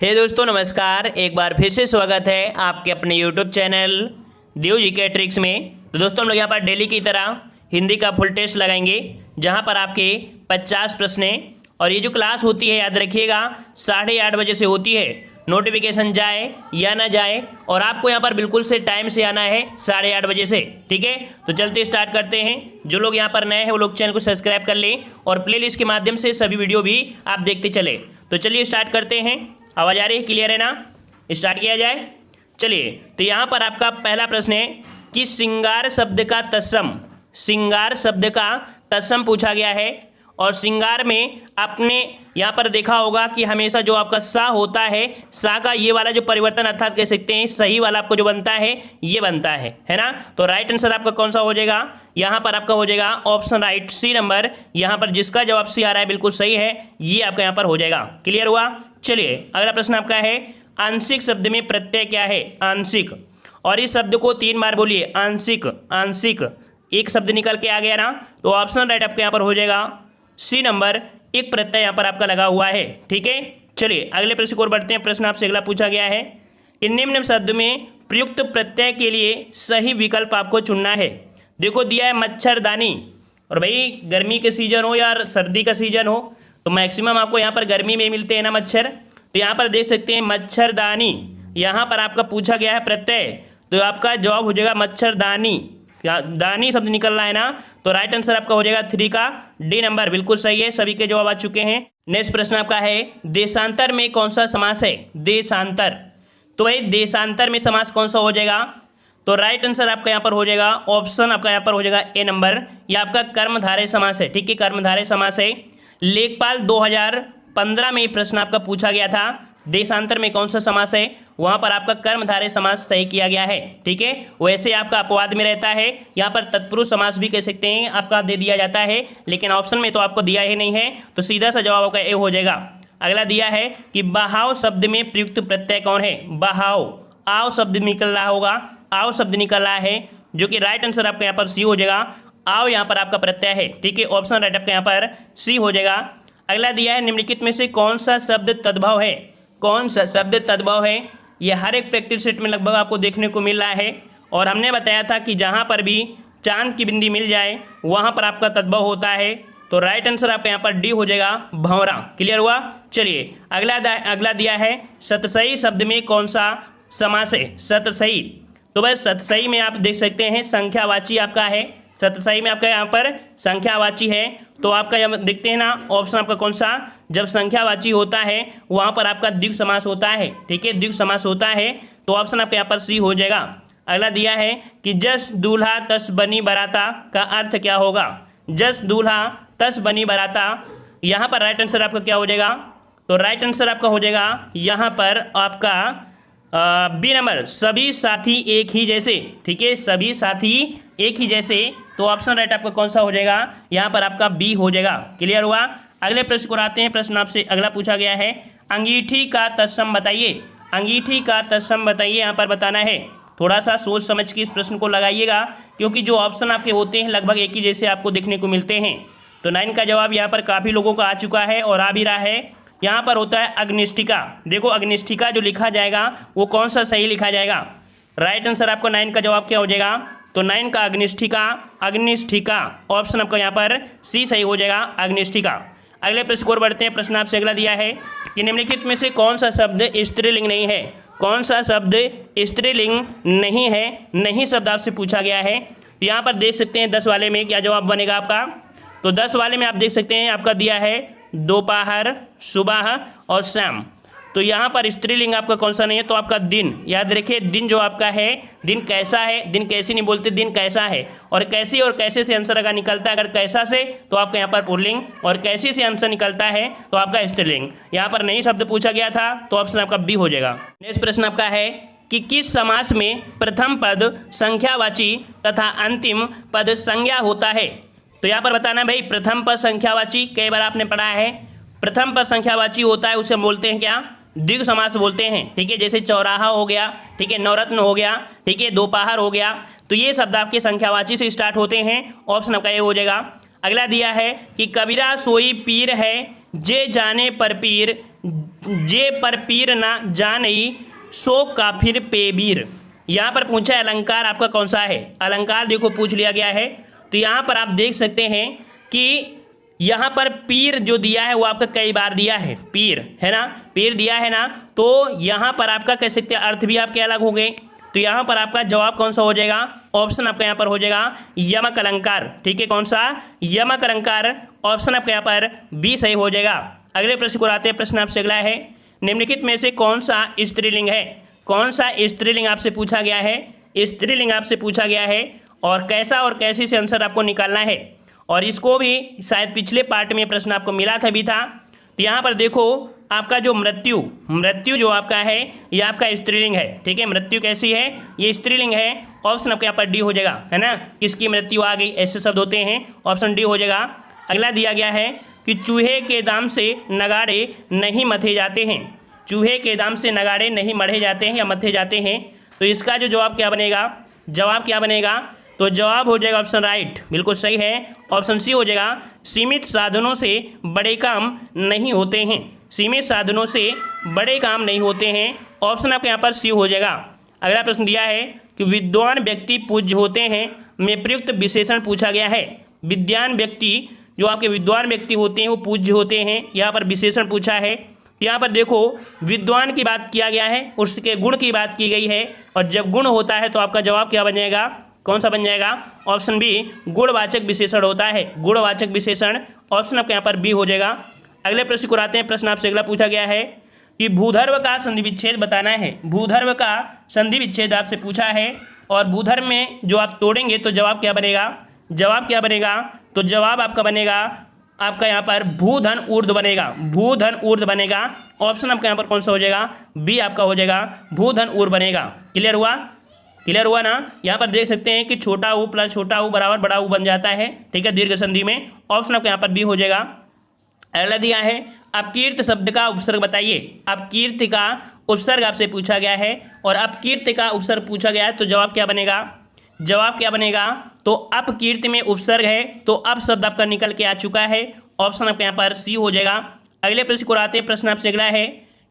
हे दोस्तों नमस्कार। एक बार फिर से स्वागत है आपके अपने यूट्यूब चैनल देव जी के ट्रिक्स में। तो दोस्तों हम लोग यहाँ पर डेली की तरह हिंदी का फुल टेस्ट लगाएंगे, जहाँ पर आपके 50 प्रश्न हैं। और ये जो क्लास होती है याद रखिएगा 8:30 बजे से होती है। नोटिफिकेशन जाए या ना जाए, और आपको यहाँ पर बिल्कुल से टाइम से आना है 8:30 बजे से, ठीक है। तो चलते स्टार्ट करते हैं। जो लोग यहाँ पर नए हैं वो लोग चैनल को सब्सक्राइब कर लें और प्लेलिस्ट के माध्यम से सभी वीडियो भी आप देखते चले। तो चलिए स्टार्ट करते हैं। आवाज़ आ रही है, क्लियर है ना? स्टार्ट किया जाए। चलिए, तो यहाँ पर आपका पहला प्रश्न है कि श्रृंगार शब्द का तत्सम पूछा गया है। और श्रृंगार में आपने यहाँ पर देखा होगा कि हमेशा जो आपका सा होता है, सा का ये वाला जो परिवर्तन अर्थात कह सकते हैं सही वाला आपको जो बनता है ये बनता है ना। तो राइट आंसर आपका कौन सा हो जाएगा? यहाँ पर आपका हो जाएगा ऑप्शन राइट सी नंबर। यहाँ पर जिसका जवाब सी आ रहा है बिल्कुल सही है, ये आपका यहाँ पर हो जाएगा। क्लियर हुआ? चलिए अगला प्रश्न आपका है आंशिक शब्द में प्रत्यय क्या है? आंशिक। और इस शब्द को 3 बार बोलिए, आंशिक आंशिक। एक शब्द निकल के आ गया ना, तो ऑप्शन राइट आपके यहाँ पर हो जाएगा सी नंबर। एक प्रत्यय यहाँ पर आपका लगा हुआ है, ठीक है। चलिए अगले प्रश्न की ओर बढ़ते हैं। प्रश्न आपसे अगला पूछा गया है कि निम्न शब्द में प्रयुक्त प्रत्यय के लिए सही विकल्प आपको चुनना है। देखो दिया है मच्छरदानी, और भाई गर्मी के सीजन हो या सर्दी का सीजन हो तो मैक्सिमम आपको यहाँ पर गर्मी में मिलते हैं ना मच्छर। तो यहाँ पर देख सकते हैं मच्छरदानी, यहाँ पर आपका पूछा गया है प्रत्यय, तो आपका जवाब हो जाएगा मच्छरदानी। दानी शब्द निकल रहा है ना, तो राइट आंसर आपका हो जाएगा 3 का डी नंबर। बिल्कुल सही है, सभी के जवाब आ चुके हैं। नेक्स्ट प्रश्न आपका है देशांतर में कौन सा समास है? देशांतर। तो भाई देशांतर में समास कौन सा हो जाएगा? तो राइट आंसर आपका यहाँ पर हो जाएगा ऑप्शन आपका यहाँ पर हो जाएगा ए नंबर। यह आपका कर्मधारय समास है, ठीक है, कर्मधारय समास है। लेखपाल 2015 में प्रश्न आपका पूछा गया था देशांतर में कौन सा समास है, वहां पर आपका कर्मधारय समास सही किया गया है, ठीक है। वैसे आपका अपवाद में रहता है, यहाँ पर तत्पुरुष समास भी कह सकते हैं आपका दे दिया जाता है, लेकिन ऑप्शन में तो आपको दिया ही नहीं है, तो सीधा सा जवाब आपका ए हो जाएगा। अगला दिया है कि बहाव शब्द में प्रयुक्त प्रत्यय कौन है? बहाव। आव शब्द निकल रहा होगा, आव शब्द निकल रहा है, जो कि राइट आंसर आपका यहाँ पर सी हो जाएगा। आव यहाँ पर आपका प्रत्यय है, ठीक है, ऑप्शन राइट आपका यहाँ पर सी हो जाएगा। अगला दिया है निम्नलिखित में से कौन सा शब्द तद्भव है? कौन सा शब्द तद्भव है? यह हर एक प्रैक्टिस सेट में लगभग आपको देखने को मिल रहा है, और हमने बताया था कि जहाँ पर भी चांद की बिंदी मिल जाए वहाँ पर आपका तद्भव होता है। तो राइट आंसर आपका यहाँ पर डी हो जाएगा, भंवरा। क्लियर हुआ? चलिए अगला दिया है सतसई शब्द में कौन सा समास है? सतसई। तो बस सतसई में आप देख सकते हैं संख्यावाची आपका है, सतसई में आपका यहाँ पर संख्यावाची है। तो आपका यहाँ देखते हैं ना ऑप्शन आपका कौन सा, जब संख्यावाची होता है वहाँ पर आपका द्विगु समास होता है, ठीक है, द्विगु समास होता है, तो ऑप्शन आपका यहाँ पर सी हो जाएगा। अगला दिया है कि जस दूल्हा तस बनी बराता का अर्थ क्या होगा? जस दूल्हा तस बनी बराता, यहाँ पर राइट आंसर आपका क्या हो जाएगा? तो राइट आंसर आपका हो जाएगा यहाँ पर आपका बी नंबर, सभी साथी एक ही जैसे, ठीक है, सभी साथी एक ही जैसे। तो ऑप्शन राइट आपका कौन सा हो जाएगा? यहाँ पर आपका बी हो जाएगा। क्लियर हुआ? अगले प्रश्न को आते हैं। प्रश्न आपसे अगला पूछा गया है अंगीठी का तत्सम बताइए। अंगीठी का तत्सम बताइए, यहाँ पर बताना है। थोड़ा सा सोच समझ के इस प्रश्न को लगाइएगा, क्योंकि जो ऑप्शन आपके होते हैं लगभग एक ही जैसे आपको देखने को मिलते हैं। तो 9 का जवाब यहाँ पर काफ़ी लोगों का आ चुका है और आ भी रहा है। यहाँ पर होता है अग्निष्ठिका। देखो अग्निष्ठिका जो लिखा जाएगा वो कौन सा सही लिखा जाएगा? राइट आंसर आपको 9 का जवाब क्या हो जाएगा? तो 9 का अग्निष्ठिका, अग्निष्ठिका ऑप्शन आपका यहाँ पर सी सही हो जाएगा, अग्निष्ठिका। अगले प्रश्न को और बढ़ते हैं। प्रश्न आपसे अगला दिया है कि निम्नलिखित में से कौन सा शब्द स्त्रीलिंग नहीं है? कौन सा शब्द स्त्रीलिंग नहीं है? नहीं शब्द आपसे पूछा गया है। तो यहाँ पर देख सकते हैं 10 वाले में क्या जवाब बनेगा आपका? तो 10 वाले में आप देख सकते हैं आपका दिया है दोपहर, सुबह और शाम। तो यहाँ पर स्त्रीलिंग आपका कौन सा नहीं है? तो आपका दिन। याद रखिए दिन जो आपका है, दिन कैसा है, दिन कैसी नहीं बोलते, दिन कैसा है। और कैसी और कैसे से आंसर अगर निकलता है, अगर कैसा से तो आपका यहाँ पर पुल्लिंग, और कैसी से आंसर निकलता है तो आपका स्त्रीलिंग। यहाँ पर नहीं शब्द पूछा गया था, तो ऑप्शन आपका बी हो जाएगा। नेक्स्ट प्रश्न आपका है कि किस समास में प्रथम पद संख्यावाची तथा अंतिम पद संज्ञा होता है? तो यहाँ पर बताना भाई प्रथम पद संख्यावाची कई बार आपने पढ़ा है। प्रथम पद संख्यावाची होता है उसे हम बोलते हैं क्या? द्विगु समास बोलते हैं, ठीक है। जैसे चौराहा हो गया, ठीक है, नवरत्न हो गया, ठीक है, दोपहर हो गया। तो ये शब्द आपके संख्यावाची से स्टार्ट होते हैं, ऑप्शन आपका ये हो जाएगा। अगला दिया है कि कबीरा सोई पीर है जे जाने पर पीर जे पर पीर ना जानई सो काफिर पेबीर। यहाँ पर पूछा है अलंकार आपका कौन सा है, अलंकार देखो पूछ लिया गया है। तो यहाँ पर आप देख सकते हैं कि यहाँ पर पीर जो दिया है वो आपका कई बार दिया है, पीर है ना, पीर दिया है ना, तो यहाँ पर आपका कह सकते हैं अर्थ भी आपके अलग हो गए। तो यहाँ पर आपका जवाब कौन सा हो जाएगा, ऑप्शन आपका यहाँ पर हो जाएगा यमक अलंकार। ठीक है, कौन सा, यमक अलंकार, ऑप्शन आपका यहाँ पर बी सही हो जाएगा। अगले प्रश्न को आते हैं। प्रश्न आपसे अगला है, निम्नलिखित में से कौन सा स्त्रीलिंग है, कौन सा स्त्रीलिंग आपसे पूछा गया है, स्त्रीलिंग आपसे पूछा गया है और कैसा और कैसी से आंसर आपको निकालना है। और इसको भी शायद पिछले पार्ट में प्रश्न आपको मिला था भी था। तो यहाँ पर देखो आपका जो मृत्यु, मृत्यु जो आपका है ये आपका स्त्रीलिंग है। ठीक है, मृत्यु कैसी है, ये स्त्रीलिंग है। ऑप्शन आपका यहाँ पर डी हो जाएगा, है ना, किसकी मृत्यु आ गई, ऐसे शब्द होते हैं, ऑप्शन डी हो जाएगा। अगला दिया गया है कि चूहे के दाम से नगाड़े नहीं मथे जाते हैं, चूहे के दाम से नगाड़े नहीं मढ़े जाते हैं या मथे जाते हैं। तो इसका जो जवाब क्या बनेगा, जवाब क्या बनेगा, तो जवाब हो जाएगा ऑप्शन राइट, बिल्कुल सही है, ऑप्शन सी हो जाएगा। सीमित साधनों से बड़े काम नहीं होते हैं, सीमित साधनों से बड़े काम नहीं होते हैं, ऑप्शन आपके यहाँ पर सी हो जाएगा। अगला प्रश्न दिया है कि विद्वान व्यक्ति पूज्य होते हैं में प्रयुक्त विशेषण पूछा गया है। विद्वान व्यक्ति, जो आपके विद्वान व्यक्ति होते हैं वो पूज्य होते हैं, यहाँ पर विशेषण पूछा है। यहाँ पर देखो विद्वान की बात किया गया है, उसके गुण की बात की गई है, और जब गुण होता है तो आपका जवाब क्या बन जाएगा, कौन सा बन जाएगा, ऑप्शन बी, गुणवाचक विशेषण होता है, गुणवाचक विशेषण, ऑप्शन आपके यहाँ पर बी हो जाएगा। अगले प्रश्न को आते हैं। प्रश्न आपसे अगला पूछा गया है कि भूधर्व का संधि विच्छेद बताना है। भूधर्व का संधि विच्छेद आपसे पूछा है, और भूधर्व में जो आप तोड़ेंगे तो जवाब क्या बनेगा, जवाब क्या बनेगा, तो जवाब आपका बनेगा आपका यहाँ पर भूधन ऊर्ध्व बनेगा, भूधन ऊर्ध्व बनेगा, ऑप्शन आपका यहाँ पर कौन सा हो जाएगा, बी आपका हो जाएगा, भूधन ऊर्ध्व बनेगा। क्लियर हुआ, क्लियर हुआ ना। यहाँ पर देख सकते हैं कि छोटा ऊ प्लस छोटा ऊ बराबर बड़ा ऊ बन जाता है। ठीक है, दीर्घ संधि में, ऑप्शन आपका यहाँ पर बी हो जाएगा। अगला दिया है अपकीर्त शब्द का उपसर्ग बताइए। अपकीर्त का उपसर्ग आपसे पूछा गया है, और अपकीर्त का उपसर्ग पूछा गया है, तो जवाब क्या बनेगा, जवाब क्या बनेगा, तो अपकीर्त में उपसर्ग है, तो अब शब्द आपका निकल के आ चुका है, ऑप्शन आपका यहाँ पर सी हो जाएगा। अगले प्रश्न को आते हैं। प्रश्न आपसे अगला है,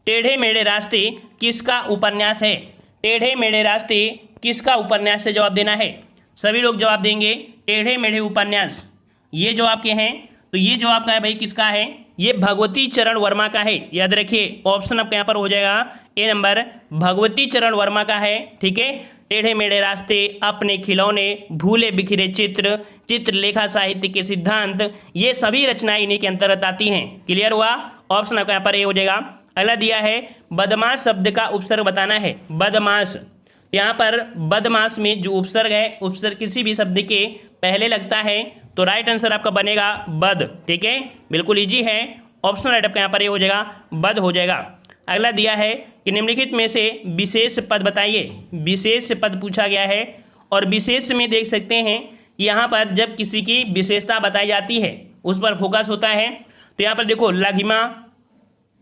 टेढ़े मेढ़े रास्ते किसका उपन्यास है, टेढ़े मेढ़े रास्ते किसका उपन्यास से जवाब देना है। सभी लोग जवाब देंगे टेढ़े मेढ़े उपन्यास, ये जो आपके हैं, तो ये जो आपका है भाई किसका है, ये भगवती चरण वर्मा का है। याद रखिए, ऑप्शन आपका यहाँ पर हो जाएगा ए नंबर, भगवती चरण वर्मा का है। ठीक है, टेढ़े मेढ़े रास्ते, अपने खिलौने, भूले बिखरे चित्र, चित्रलेखा साहित्य के सिद्धांत, ये सभी रचनाएं इन्हीं के अंतर्गत आती हैं। क्लियर हुआ, ऑप्शन आपका यहाँ पर ए हो जाएगा। अगला दिया है बदमाश शब्द का उपसर्ग बताना है। बदमाश, यहाँ पर बदमाश में जो उपसर्ग है, उपसर्ग किसी भी शब्द के पहले लगता है, तो राइट आंसर आपका बनेगा बद। ठीक है, बिल्कुल इजी है, ऑप्शन राइट आपका यहाँ पर ये हो जाएगा, बद हो जाएगा। अगला दिया है कि निम्नलिखित में से विशेष पद बताइए। विशेष पद पूछा गया है, और विशेष में देख सकते हैं कि यहाँ पर जब किसी की विशेषता बताई जाती है उस पर फोकस होता है। तो यहाँ पर देखो लघिमा,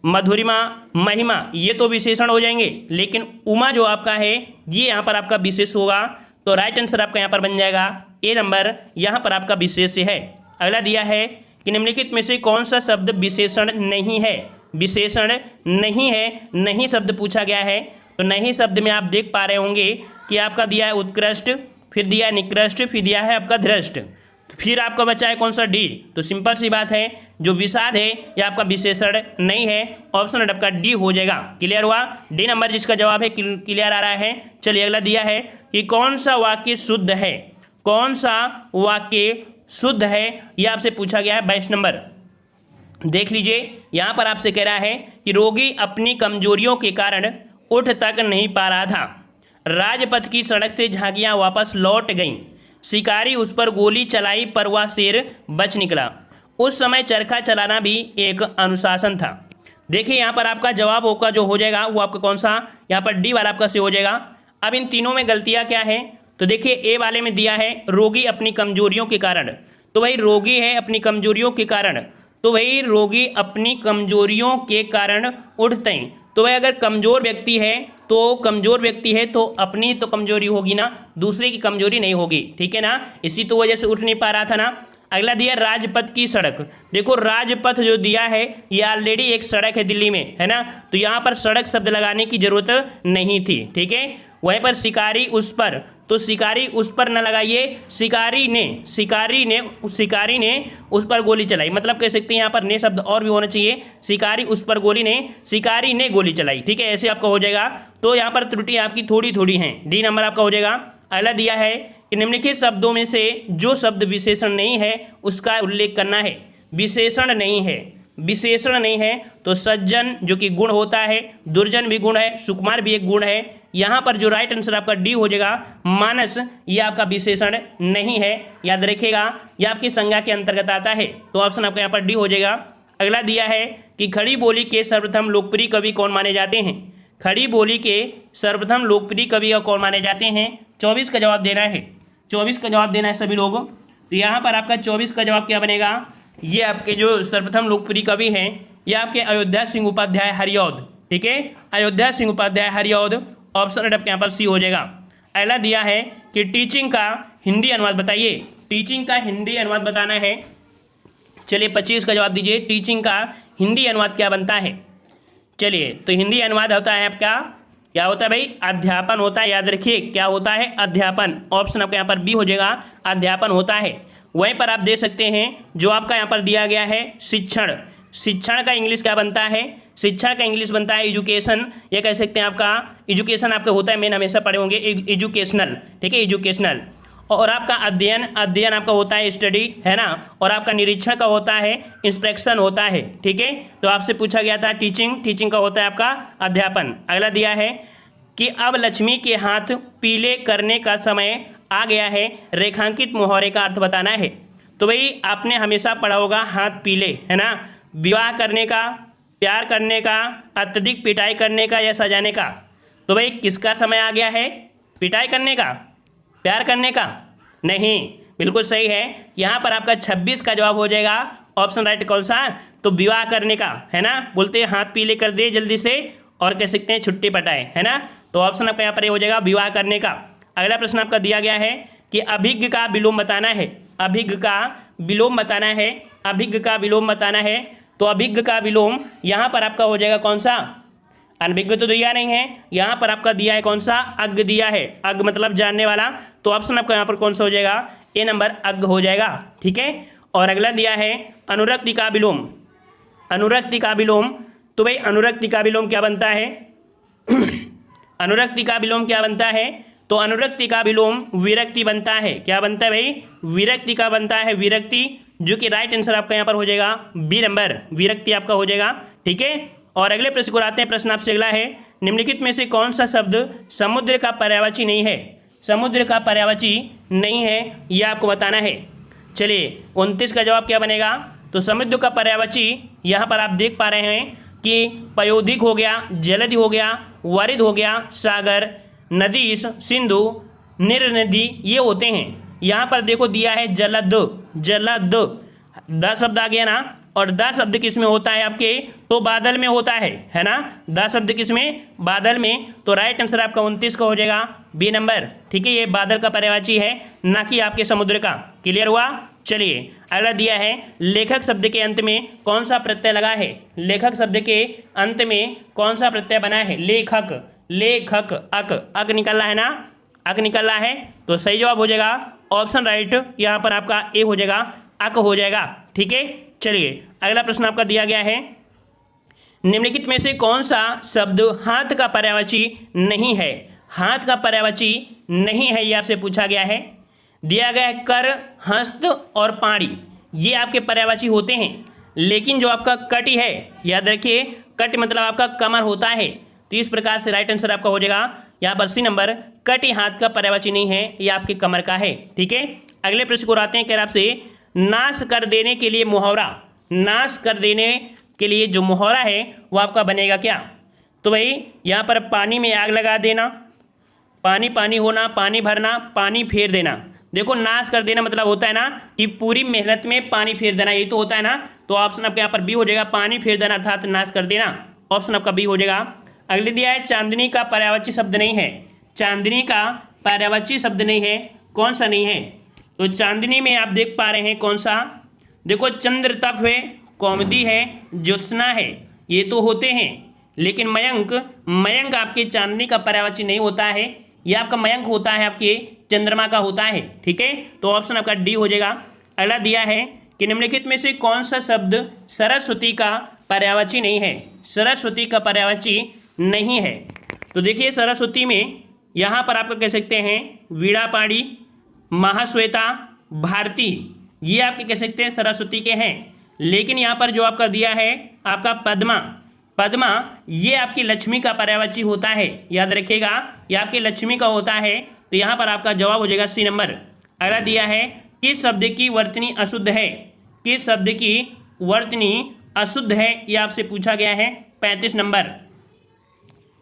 मधुरिमा, महिमा, ये तो विशेषण हो जाएंगे, लेकिन उमा जो आपका है ये यहाँ पर आपका विशेष होगा, तो राइट आंसर आपका यहाँ पर बन जाएगा ए नंबर, यहाँ पर आपका विशेष है। अगला दिया है कि निम्नलिखित में से कौन सा शब्द विशेषण नहीं है, विशेषण नहीं है, नहीं शब्द पूछा गया है। तो नहीं शब्द में आप देख पा रहे होंगे कि आपका दिया है उत्कृष्ट, फिर दिया है निकृष्ट, फिर दिया है आपका धृष्ट, फिर आपका बचा है कौन सा डी। तो सिंपल सी बात है, जो विषाद है यह आपका विशेषण नहीं है, ऑप्शन आपका डी हो जाएगा। क्लियर हुआ, डी नंबर जिसका जवाब है क्लियर आ रहा है। चलिए अगला दिया है कि कौन सा वाक्य शुद्ध है, कौन सा वाक्य शुद्ध है, यह आपसे पूछा गया है 22 नंबर। देख लीजिए, यहाँ पर आपसे कह रहा है कि रोगी अपनी कमजोरियों के कारण उठ तक नहीं पा रहा था, राजपथ की सड़क से झांकियाँ वापस लौट गईं, शिकारी उस पर गोली चलाई पर वह शेर बच निकला, उस समय चरखा चलाना भी एक अनुशासन था। देखिए यहाँ पर आपका जवाब होगा जो हो जाएगा वो आपका कौन सा, यहाँ पर डी वाला आपका से हो जाएगा। अब इन तीनों में गलतियाँ क्या है, तो देखिए ए वाले में दिया है रोगी अपनी कमजोरियों के कारण, तो भाई रोगी है अपनी कमजोरियों के कारण, तो भाई रोगी अपनी कमजोरियों के कारण उठते हैं, तो भाई अगर कमज़ोर व्यक्ति है तो कमज़ोर व्यक्ति है तो अपनी ही तो कमजोरी होगी ना, दूसरे की कमजोरी नहीं होगी। ठीक है ना, इसी तो वजह से उठ नहीं पा रहा था ना। अगला दिया राजपथ की सड़क। देखो राजपथ जो दिया है ये ऑलरेडी एक सड़क है दिल्ली में, है ना, तो यहाँ पर सड़क शब्द लगाने की जरूरत नहीं थी, ठीक है। वहीं पर शिकारी उस पर, तो शिकारी उस पर न लगाइए, शिकारी ने उस पर गोली चलाई, मतलब कह सकते हैं यहाँ पर ने शब्द और भी होना चाहिए, शिकारी उस पर शिकारी ने गोली चलाई, ठीक है, ऐसे आपका हो जाएगा। तो यहाँ पर त्रुटि आपकी थोड़ी थोड़ी हैं, डी नंबर आपका हो जाएगा। अगला दिया है कि निम्नलिखित शब्दों में से जो शब्द विशेषण नहीं है उसका उल्लेख करना है। विशेषण नहीं है तो सज्जन जो कि गुण होता है, दुर्जन भी गुण है, सुकुमार भी एक गुण है। यहाँ पर जो राइट आंसर आपका डी हो जाएगा, मानस, ये आपका विशेषण नहीं है, याद रखिएगा, यह आपकी संज्ञा के अंतर्गत आता है, तो ऑप्शन आपका यहाँ पर डी हो जाएगा। अगला दिया है कि खड़ी बोली के सर्वप्रथम लोकप्रिय कवि कौन माने जाते हैं। खड़ी बोली के सर्वप्रथम लोकप्रिय कवि कौन माने जाते हैं। 24 का जवाब देना है, 24 का जवाब देना है सभी लोगों। तो यहाँ पर आपका 24 का जवाब क्या बनेगा, ये आपके जो सर्वप्रथम लोकप्रिय कवि हैं ये आपके अयोध्या सिंह उपाध्याय हरिऔध, ठीक है, अयोध्या सिंह उपाध्याय हरिऔध, ऑप्शन आपके यहाँ पर सी हो जाएगा। अगला दिया है कि टीचिंग का हिंदी अनुवाद बताइए। टीचिंग का हिंदी अनुवाद बताना है। चलिए 25 का जवाब दीजिए, टीचिंग का हिंदी अनुवाद क्या बनता है। चलिए तो हिंदी अनुवाद होता है आपका, क्या होता है भाई, अध्यापन होता है, याद रखिए क्या होता है, अध्यापन, ऑप्शन आपका यहाँ पर बी हो जाएगा, अध्यापन होता है। वहीं पर आप देख सकते हैं जो आपका यहाँ पर दिया गया है शिक्षण, शिक्षण का इंग्लिश क्या बनता है, शिक्षा का इंग्लिश बनता है एजुकेशन, ये कह सकते हैं आपका एजुकेशन आपका होता है, मेन हमेशा पढ़े होंगे एजुकेशनल, ठीक है, एजुकेशनल। और आपका अध्ययन आपका होता है स्टडी, है ना, और आपका निरीक्षण का होता है इंस्पेक्शन होता है, ठीक है। तो आपसे पूछा गया था टीचिंग का होता है आपका अध्यापन। अगला दिया है कि अब लक्ष्मी के हाथ पीले करने का समय आ गया है, रेखांकित मुहावरे का अर्थ बताना है। तो भाई आपने हमेशा पढ़ा होगा हाथ पीले, है ना, विवाह करने का, प्यार करने का, अत्यधिक पिटाई करने का या सजाने का। तो भाई किसका समय आ गया है, पिटाई करने का, प्यार करने का, नहीं, बिल्कुल सही है। यहाँ पर आपका 26 का जवाब हो जाएगा, ऑप्शन राइट कौन सा, तो विवाह करने का, है ना, बोलते हैं हाथ पीले कर दे जल्दी से, और कह सकते हैं छुट्टी पटाए, है ना, तो ऑप्शन आपका यहाँ पर हो जाएगा विवाह करने का। अगला प्रश्न आपका दिया गया है कि अभिज्ञ का विलोम बताना है, अभिज्ञ का विलोम बताना है, अभिज्ञ का विलोम बताना है। तो अभिज्ञ का विलोम यहाँ पर आपका हो जाएगा कौन सा, अनभिज्ञ तो दिया नहीं है, यहाँ पर आपका दिया है कौन सा, अज्ञ दिया है, अज्ञ मतलब जानने वाला, तो ऑप्शन आपका यहाँ पर कौन सा हो जाएगा, ए नंबर अज्ञ हो जाएगा, ठीक है। और अगला दिया है अनुरक्ति का विलोम, अनुरक्ति का विलोम, तो भाई अनुरक्ति का विलोम क्या बनता है अनुरक्ति का विलोम क्या बनता है, तो अनुरक्ति का विलोम विरक्ति बनता है, क्या बनता है भाई, विरक्ति का बनता है, विरक्ति, जो कि राइट आंसर आपका यहाँ पर हो जाएगा बी नंबर, विरक्ति आपका हो जाएगा, ठीक है। और अगले प्रश्न को आते हैं। प्रश्न आपसे अगला है, निम्नलिखित में से कौन सा शब्द समुद्र का पर्यायवाची नहीं है, समुद्र का पर्यायवाची नहीं है, यह आपको बताना है। चलिए 29 का जवाब क्या बनेगा, तो समुद्र का पर्यायवाची यहाँ पर आप देख पा रहे हैं कि पयोधिक हो गया, जलधि हो गया, वारिद हो गया, सागर, नदीश, सिंधु, निर्नदी, ये होते हैं। यहाँ पर देखो दिया है जलद, जलद, 10 शब्द आ गया ना, और 10 शब्द किस में होता है आपके, तो बादल में होता है ना, 10 शब्द किस में, बादल में। तो राइट आंसर आपका 29 का हो जाएगा बी नंबर, ठीक है, ये बादल का पर्यायवाची है, ना कि आपके समुद्र का। क्लियर हुआ। चलिए अगला दिया है लेखक शब्द के अंत में कौन सा प्रत्यय लगा है, लेखक शब्द के अंत में कौन सा प्रत्यय बना है, लेखक, लेखक, अक निकलना है ना, अक निकलना है, तो सही जवाब हो जाएगा ऑप्शन राइट, यहाँ पर आपका ए हो जाएगा, अक हो जाएगा, ठीक है। चलिए अगला प्रश्न आपका दिया गया है, निम्नलिखित में से कौन सा शब्द हाथ का पर्यायवाची नहीं है, हाथ का पर्यायवाची नहीं है, ये आपसे पूछा गया है। दिया गया है कर, हस्त और पाणी, ये आपके पर्यायवाची होते हैं, लेकिन जो आपका कटि है, याद रखिए कट मतलब आपका कमर होता है, तो इस प्रकार से राइट आंसर आपका हो जाएगा यहाँ पर सी नंबर, कटि हाथ का पर्यायवाची नहीं है, ये आपके कमर का है, ठीक है। अगले प्रश्न को आते हैं, कह रहे आपसे नाश कर देने के लिए मुहावरा, नाश कर देने के लिए जो मुहावरा है वो आपका बनेगा क्या, तो भाई यहाँ पर पानी में आग लगा देना, पानी पानी होना, पानी भरना, पानी फेर देना। देखो नाश कर देना मतलब होता है ना कि पूरी मेहनत में पानी फेर देना, यही तो होता है ना, तो ऑप्शन आपके यहाँ पर बी हो जाएगा, पानी फेर देना अर्थात नाश कर देना, ऑप्शन आपका बी हो जाएगा। अगले दिया है चांदनी का पर्यायवाची शब्द नहीं है, चांदनी का पर्यायवाची शब्द नहीं है, कौन सा नहीं है, तो चांदनी में आप देख पा रहे हैं कौन सा, देखो चंद्र तप है, कौमुदी है, ज्योत्सना है, ये तो होते हैं, लेकिन मयंक आपके चांदनी का पर्यायवाची नहीं होता है, यह आपका मयंक होता है आपके चंद्रमा का होता है। ठीक है, तो ऑप्शन आपका डी हो जाएगा। अगला दिया है कि निम्नलिखित में से कौन सा शब्द सरस्वती का पर्यायवाची नहीं है, सरस्वती का पर्यायवाची नहीं है। तो देखिए सरस्वती में यहाँ पर आपका कह सकते हैं वीणापाणी, महाश्वेता, भारती, ये आपके कह सकते हैं सरस्वती के हैं। लेकिन यहाँ पर जो आपका दिया है आपका पद्मा ये आपकी लक्ष्मी का पर्यायवाची होता है, याद रखिएगा, ये आपकी लक्ष्मी का होता है। तो यहाँ पर आपका जवाब हो जाएगा सी नंबर। अगला दिया है किस शब्द की वर्तनी अशुद्ध है, किस शब्द की वर्तनी अशुद्ध है, ये आपसे पूछा गया है 35 नंबर।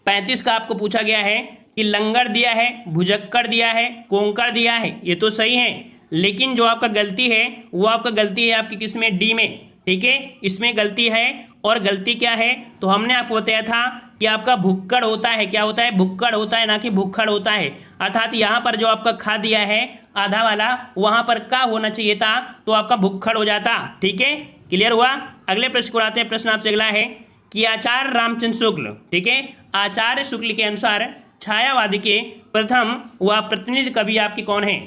35 का आपको पूछा गया है कि लंगर दिया है, भुजक्कड़ दिया है, कोंकण दिया है, ये तो सही है, लेकिन जो आपका गलती है वो आपका गलती है आपकी किसमें, डी में। ठीक है, इसमें गलती है, और गलती क्या है, तो हमने आपको बताया था कि आपका भुक्कड़ होता है, क्या होता है, भुक्कड़ होता है, ना कि भुक्खड़ होता है। अर्थात यहाँ पर जो आपका खा दिया है आधा वाला, वहाँ पर का होना चाहिए था, तो आपका भुक्खड़ हो जाता। ठीक है, क्लियर हुआ। अगले प्रश्न को आते हैं। प्रश्न आपसे अगला है कि आचार्य रामचंद्र शुक्ल, ठीक है, आचार्य शुक्ल के अनुसार छायावाद के प्रथम व प्रतिनिधि कवि आपके कौन है,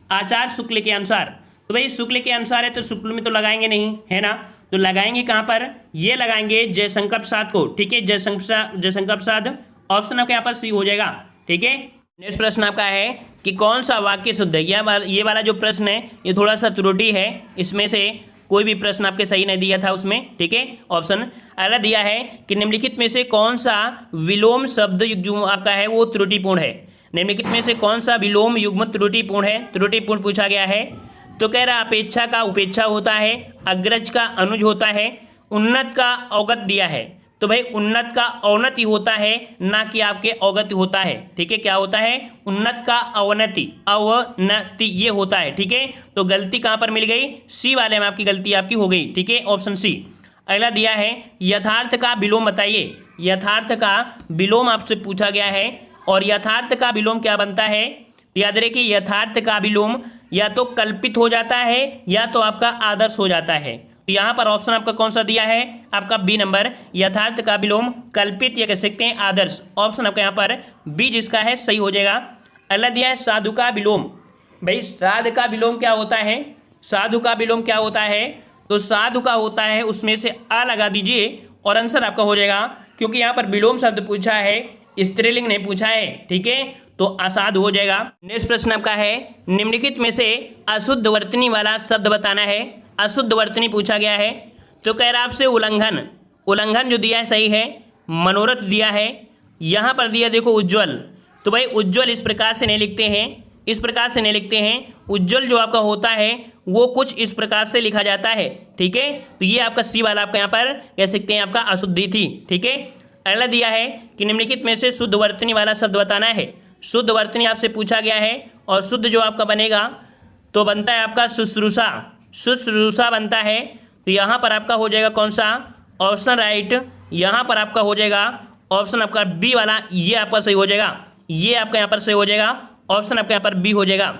आचार्य शुक्ल के अनुसार। तो भाई शुक्ल के अनुसार है तो शुक्ल में तो लगाएंगे नहीं, है ना, तो लगाएंगे कहाँ पर, ये लगाएंगे जयशंकर प्रसाद को। ठीक है, जयशंकर प्रसाद, ऑप्शन आपका यहाँ पर सी हो जाएगा। ठीक है, नेक्स्ट प्रश्न आपका है कि कौन सा वाक्य शुद्ध है। ये वाला जो प्रश्न है ये थोड़ा सा त्रुटि है, इसमें से कोई भी प्रश्न आपके सही नहीं दिया था उसमें। ठीक है, ऑप्शन अगला दिया है कि निम्नलिखित में से कौन सा विलोम शब्द जो आपका है वो त्रुटिपूर्ण है, निम्नलिखित में से कौन सा विलोम युग्म त्रुटिपूर्ण है, त्रुटिपूर्ण पूछा गया है। तो कह रहा अपेक्षा का उपेक्षा होता है, अग्रज का अनुज होता है, उन्नत का अवगत दिया है। तो भाई उन्नत का अवनति होता है, ना कि आपके अवगति होता है। ठीक है, क्या होता है, उन्नत का अवनति ये होता है। ठीक है, तो गलती कहाँ पर मिल गई, सी वाले में आपकी गलती आपकी हो गई। ठीक है, ऑप्शन सी। अगला दिया है यथार्थ का विलोम बताइए, यथार्थ का विलोम आपसे पूछा गया है, और यथार्थ का विलोम क्या बनता है, याद रखिए यथार्थ का विलोम या तो कल्पित हो जाता है या तो आपका आदर्श हो जाता है। तो यहाँ पर ऑप्शन आपका कौन सा दिया है, आपका बी नंबर, यथार्थ का विलोम कल्पित या कह सकते हैं आदर्श, ऑप्शन आपका यहाँ पर बी जिसका है सही हो जाएगा। अगला दिया है साधु का विलोम। भाई साधु का विलोम क्या होता है, साधु का विलोम क्या होता है, तो साधु का होता है उसमें से आ लगा दीजिए और आंसर आपका हो जाएगा, क्योंकि यहाँ पर विलोम शब्द पूछा है, स्त्रीलिंग नहीं पूछा है। ठीक है, तो असाधु हो जाएगा। नेक्स्ट प्रश्न आपका है निम्नलिखित में से अशुद्ध वर्तनी वाला शब्द बताना है, अशुद्ध वर्तनी पूछा गया है। तो कह रहा आपसे उल्लंघन, उल्लंघन जो दिया है सही है, मनोरथ दिया है, यहाँ पर दिया देखो उज्ज्वल। तो भाई उज्ज्वल इस प्रकार से नहीं लिखते हैं, इस प्रकार से नहीं लिखते हैं, उज्ज्वल जो आपका होता है वो कुछ इस प्रकार से लिखा जाता है। ठीक है, तो ये आपका सी वाला आपका यहाँ पर कह सकते हैं आपका अशुद्धि थी। ठीक है, अगला दिया है कि निम्नलिखित में से शुद्ध वर्तनी वाला शब्द बताना है। शुद्ध वर्तनी आपसे पूछा गया है, और शुद्ध जो आपका बनेगा तो बनता है आपका शुश्रूषा, शुश्रूषा बनता है। तो यहाँ पर आपका हो जाएगा कौन सा, ऑप्शन राइट, यहाँ पर आपका हो जाएगा ऑप्शन आपका बी वाला, ये आपका सही हो जाएगा, ये आपका यहाँ पर सही हो जाएगा, ऑप्शन आपका यहाँ पर बी हो जाएगा।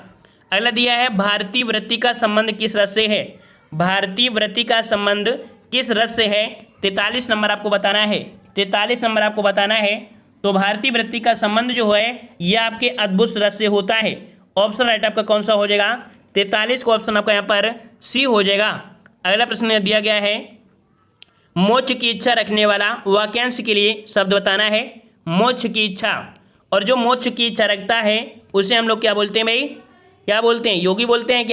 अगला दिया है भारतीय वृत्ति का संबंध किस रस से है, भारतीय वृत्ति का संबंध किस रस से है, 43 नंबर आपको बताना है, 43 नंबर आपको बताना है। तो भारतीय वृत्ति का संबंध जो है यह आपके अद्भुत रस से होता है, ऑप्शन राइट आपका कौन सा हो जाएगा, 43 को ऑप्शन आपका यहाँ पर सी हो जाएगा। अगला प्रश्न दिया गया है मोक्ष की इच्छा रखने वाला वाक्यांश के लिए शब्द बताना है। मोक्ष की इच्छा, और जो मोक्ष की इच्छा रखता है उसे हम लोग क्या बोलते हैं भाई, क्या बोलते हैं, योगी बोलते हैं,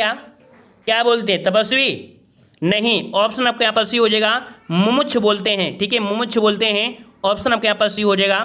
क्या बोलते हैं, तपस्वी नहीं, ऑप्शन आपका यहाँ पर सी हो जाएगा, मुमुक्ष बोलते हैं। ठीक है, मुमुक्ष बोलते हैं, ऑप्शन आपके यहाँ पर सी हो जाएगा।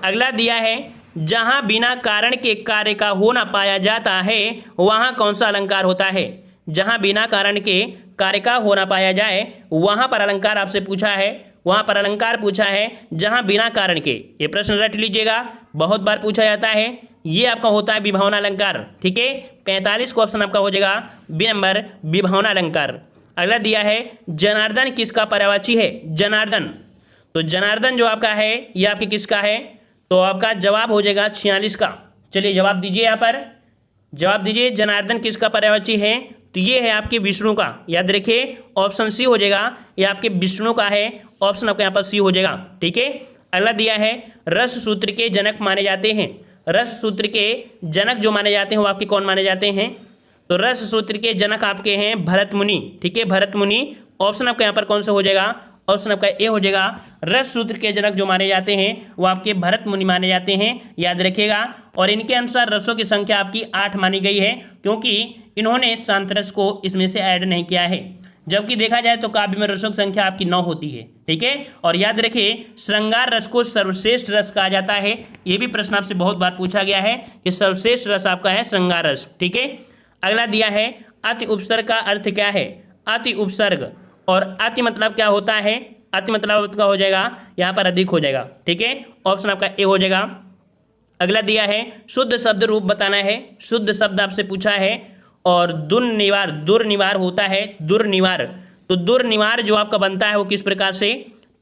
अगला दिया है जहाँ बिना कारण के कार्य का होना पाया जाता है वहाँ कौन सा अलंकार होता है, जहाँ बिना कारण के कार्य का होना पाया जाए वहाँ पर अलंकार आपसे पूछा है, वहाँ पर अलंकार पूछा है जहाँ बिना कारण के। ये प्रश्न रट लीजिएगा, बहुत बार पूछा जाता है, ये आपका होता है विभावना अलंकार। ठीक है, 45 को ऑप्शन आपका हो जाएगा बी नंबर, विभावना अलंकार। अगला दिया है जनार्दन किसका पर्यायवाची है, जनार्दन। तो जनार्दन जो आपका है ये आपके किसका है, तो आपका जवाब हो जाएगा 46 का। चलिए जवाब दीजिए यहाँ पर, जवाब दीजिए, जनार्दन किसका पर्यायवाची है? तो ये है आपके विष्णु का। याद रखिए ऑप्शन सी हो जाएगा, ये आपके विष्णु का है, ऑप्शन आपका यहाँ पर सी हो जाएगा। ठीक है, अगला दिया है रस सूत्र के जनक माने जाते हैं। रस सूत्र के जनक जो माने जाते हैं वो आपके कौन माने जाते हैं? तो रस सूत्र के जनक आपके हैं भरत मुनि। ठीक है, भरत मुनि। ऑप्शन आपका यहाँ पर कौन सा हो जाएगा? ऑप्शन आपका ए हो जाएगा। रस सूत्र के जनक जो माने जाते हैं वो आपके भरत मुनि माने जाते हैं, याद रखिएगा। और इनके अनुसार रसों की संख्या आपकी 8 मानी गई है, क्योंकि इन्होंने शांत रस को इसमें से ऐड नहीं किया है। जबकि देखा जाए तो काव्य में रसों की संख्या आपकी 9 होती है। ठीक है, और याद रखिए श्रृंगार रस को सर्वश्रेष्ठ रस कहा जाता है। ये भी प्रश्न आपसे बहुत बार पूछा गया है कि सर्वश्रेष्ठ रस आपका है श्रृंगार रस। ठीक है, अगला दिया है अति उपसर्ग का अर्थ क्या है? अति उपसर्ग, और अति मतलब क्या होता है? अति मतलब आपका हो जाएगा यहाँ पर अधिक हो जाएगा। ठीक है, ऑप्शन आपका ए हो जाएगा। अगला दिया है शुद्ध शब्द रूप बताना है। शुद्ध शब्द आपसे पूछा है, और दुर्निवार, दुर्निवार होता है दुर्निवार। तो दुर्निवार जो आपका बनता है वो किस प्रकार से?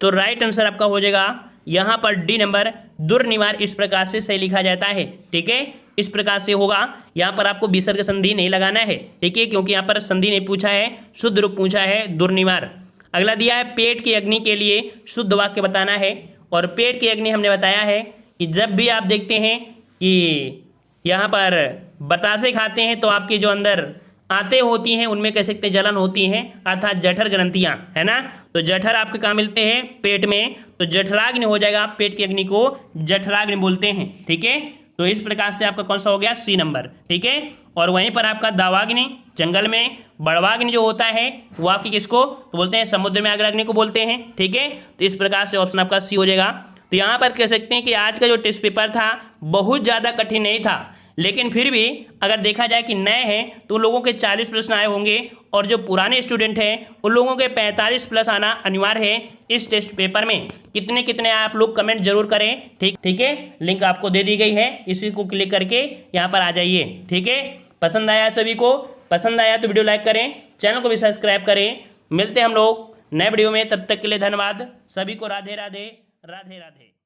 तो राइट आंसर आपका हो जाएगा यहाँ पर डी नंबर। दुर्निवार इस प्रकार से सही लिखा जाता है। ठीक है, इस प्रकार से होगा। यहाँ पर आपको विसर्ग संधि नहीं लगाना है। ठीक है, क्योंकि यहाँ पर संधि नहीं पूछा है, शुद्ध रूप पूछा है दुर्निवार। अगला दिया है पेट की अग्नि के लिए शुद्ध वाक्य बताना है। और पेट की अग्नि हमने बताया है कि जब भी आप देखते हैं कि यहाँ पर बतासे खाते हैं तो आपके जो अंदर आते होती हैं उनमें कह सकते जलन होती हैं, अर्थात जठर ग्रंथियाँ, है ना। तो जठर आपके कहाँ मिलते हैं? पेट में। तो जठराग्नि हो जाएगा, पेट की अग्नि को जठराग्नि बोलते हैं। ठीक है, तो इस प्रकार से आपका कौन सा हो गया? C number. ठीक है, और वहीं पर आपका दावाग्नि जंगल में, बड़वाग्नि जो होता है वो आपकी किसको तो बोलते हैं? समुद्र में अग्नि को बोलते हैं। ठीक है, तो इस प्रकार से ऑप्शन आपका सी हो जाएगा। तो यहाँ पर कह सकते हैं कि आज का जो टेस्ट पेपर था बहुत ज़्यादा कठिन नहीं था, लेकिन फिर भी अगर देखा जाए कि नए हैं तो उन लोगों के 40 प्रश्न आए होंगे, और जो पुराने स्टूडेंट हैं उन लोगों के 45 प्लस आना अनिवार्य है इस टेस्ट पेपर में। कितने कितने आप लोग कमेंट जरूर करें। ठीक है, लिंक आपको दे दी गई है, इसी को क्लिक करके यहाँ पर आ जाइए। ठीक है, पसंद आया सभी को? पसंद आया तो वीडियो लाइक करें, चैनल को भी सब्सक्राइब करें। मिलते हैं हम लोग नए वीडियो में, तब तक के लिए धन्यवाद सभी को। राधे राधे, राधे राधे।